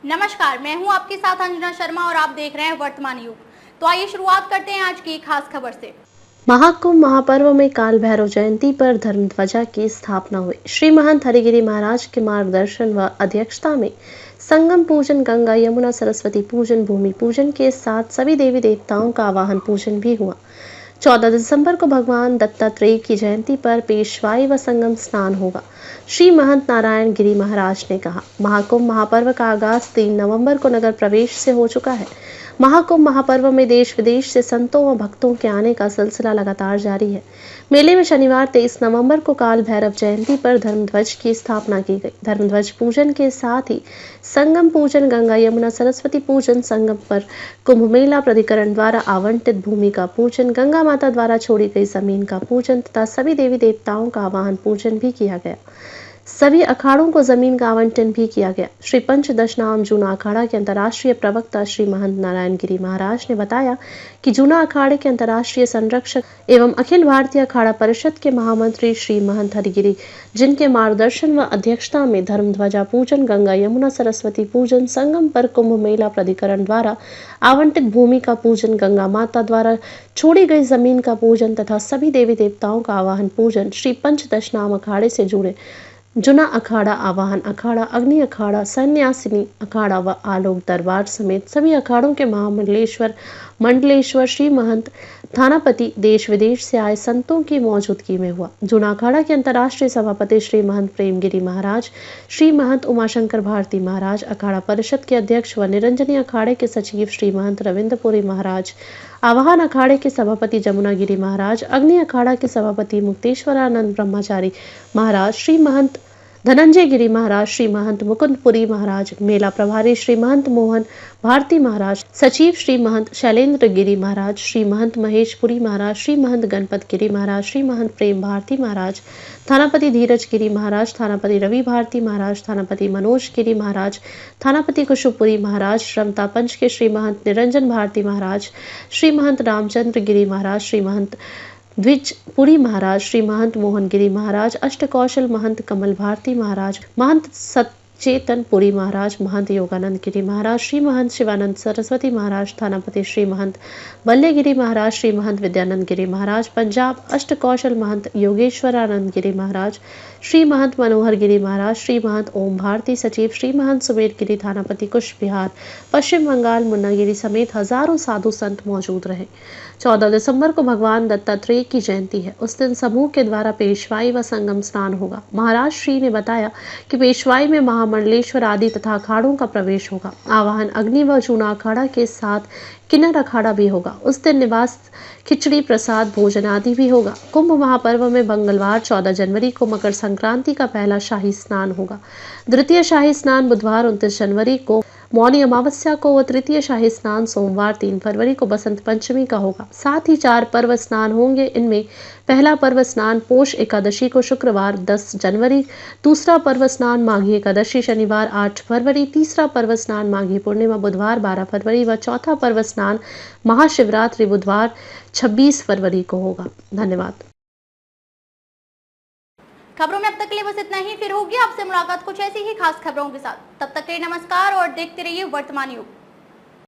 नमस्कार, मैं हूं आपके साथ अंजना शर्मा और आप देख रहे हैं वर्तमान युग। तो आइए शुरुआत करते हैं आज की खास खबर से। महाकुंभ महापर्व में काल भैरव जयंती पर धर्मध्वजा की स्थापना हुई। श्री महंत हरिगिरि महाराज के मार्गदर्शन व अध्यक्षता में संगम पूजन, गंगा यमुना सरस्वती पूजन, भूमि पूजन के साथ सभी देवी देवताओं का आवाहन पूजन भी हुआ। 14 दिसंबर को भगवान दत्तात्रेय की जयंती पर पेशवाई व संगम स्नान होगा। श्री महंत नारायण गिरी महाराज ने कहा, महाकुंभ महापर्व का आगाज 3 नवंबर को नगर प्रवेश से हो चुका है। महाकुंभ महापर्व में देश विदेश से संतों व भक्तों के आने का सिलसिला लगातार जारी है। मेले में शनिवार 23 नवंबर को काल भैरव जयंती पर धर्मध्वज की स्थापना की गई। धर्मध्वज पूजन के साथ ही संगम पूजन, गंगा यमुना सरस्वती पूजन, संगम पर कुंभ मेला प्राधिकरण द्वारा आवंटित भूमि का पूजन, गंगा माता द्वारा छोड़ी गई जमीन का पूजन तथा सभी देवी देवताओं का आवाहन पूजन भी किया गया। सभी अखाड़ों को जमीन का आवंटन भी किया गया। श्री पंचदशनाम जूना अखाड़ा के अंतर्राष्ट्रीय प्रवक्ता श्री महंत नारायण गिरी महाराज ने बताया कि जूना अखाड़े के अंतर्राष्ट्रीय संरक्षक एवं अखिल भारतीय अखाड़ा परिषद के महामंत्री श्री महंत हरिगिरी, जिनके मार्गदर्शन व अध्यक्षता में धर्मध्वजा पूजन, गंगा यमुना सरस्वती पूजन, संगम पर कुंभ मेला प्राधिकरण द्वारा आवंटित भूमि का पूजन, गंगा माता द्वारा छोड़ी गई जमीन का पूजन तथा सभी देवी देवताओं का आवाहन पूजन, श्री पंचदशनाम अखाड़े से जुड़े जुना अखाड़ा, आवाहन अखाड़ा, अग्नि अखाड़ा, सन्यासिनी अखाड़ा व आलोक दरबार समेत सभी अखाड़ों के मंडलेश्वर श्री महंत थानापति देश विदेश से आए संतों की मौजूदगी में हुआ। जुना अखाड़ा के अंतर्राष्ट्रीय सभापति श्री महंत प्रेमगिरी महाराज, श्री महंत उमाशंकर भारती महाराज, अखाड़ा परिषद के अध्यक्ष व निरंजनी अखाड़े के सचिव श्री महंत रविंद्रपुरी महाराज, आवाहन अखाड़े के सभापति जमुनागिरी महाराज, अग्नि अखाड़ा के सभापति मुक्तेश्वरानंद ब्रह्मचारी महाराज, श्री महंत धनंजय गिरी महाराज, श्री महंत मुकुंदपुरी महाराज, मेला प्रभारी श्री महंत मोहन भारती महाराज, सचिव श्री महंत शैलेंद्र गिरी महाराज, श्री महंत महेशपुरी महाराज, श्री महंत गणपत गिरी महाराज, श्री महंत प्रेम भारती महाराज, थानापति धीरज गिरी महाराज, थानापति रवि भारती महाराज, थानापति मनोज गिरी महाराज, थानापति कुशुपुरी महाराज, श्रमता पंच के श्री महंत निरंजन भारती महाराज, श्री महंत रामचंद्र गिरी महाराज, श्री महंत द्विजपुरी महाराज, श्री महंत मोहन गिरी महाराज, अष्टकौशल महंत कमल भारती महाराज, महंत सचेतन पुरी महाराज, महंत योगानंद गिरी महाराज, श्री महंत शिवानंद सरस्वती महाराज, थानापति श्री महंत बल्लेगिरी महाराज, श्री महंत विद्यानंद गिरी महाराज, पंजाब अष्टकौशल महंत योगेश्वरानंद गिरी महाराज, श्री महंत मनोहर गिरी महाराज, श्री महंत ओम भारती सचिव, श्री महंत सुमेर गिरी, थानापति कुश बिहार, पश्चिम बंगाल, मुन्नागिरी समेत हजारों साधु संत मौजूद रहे। 14 दिसंबर को भगवान दत्तात्रेय की जयंती है। उस दिन समूह के द्वारा पेशवाई व संगम स्नान होगा। महाराज श्री ने बताया कि पेशवाई में महामंडलेश्वर आदि तथा अखाड़ों का प्रवेश होगा। आवाहन अग्नि व जूना अखाड़ा के साथ किन्नर अखाड़ा भी होगा। उस दिन निवास खिचड़ी, प्रसाद, भोजन आदि भी होगा। कुंभ महापर्व में मंगलवार 14 जनवरी को मकर संक्रांति का पहला शाही स्नान होगा। द्वितीय शाही स्नान बुधवार 29 जनवरी को मौनी अमावस्या को व तृतीय शाही स्नान सोमवार 3 फरवरी को बसंत पंचमी का होगा। साथ ही 4 पर्व स्नान होंगे। इनमें पहला पर्व स्नान पोष एकादशी को शुक्रवार 10 जनवरी, दूसरा पर्व स्नान माघी एकादशी शनिवार 8 फरवरी, तीसरा पर्व स्नान माघी पूर्णिमा बुधवार 12 फरवरी व चौथा पर्व स्नान महाशिवरात्रि बुधवार 26 फरवरी को होगा। धन्यवाद। खबरों में अब तक के लिए बस इतना ही। फिर होगी आपसे मुलाकात कुछ ऐसी ही खास खबरों के साथ। तब तक के लिए नमस्कार और देखते रहिए वर्तमान युग।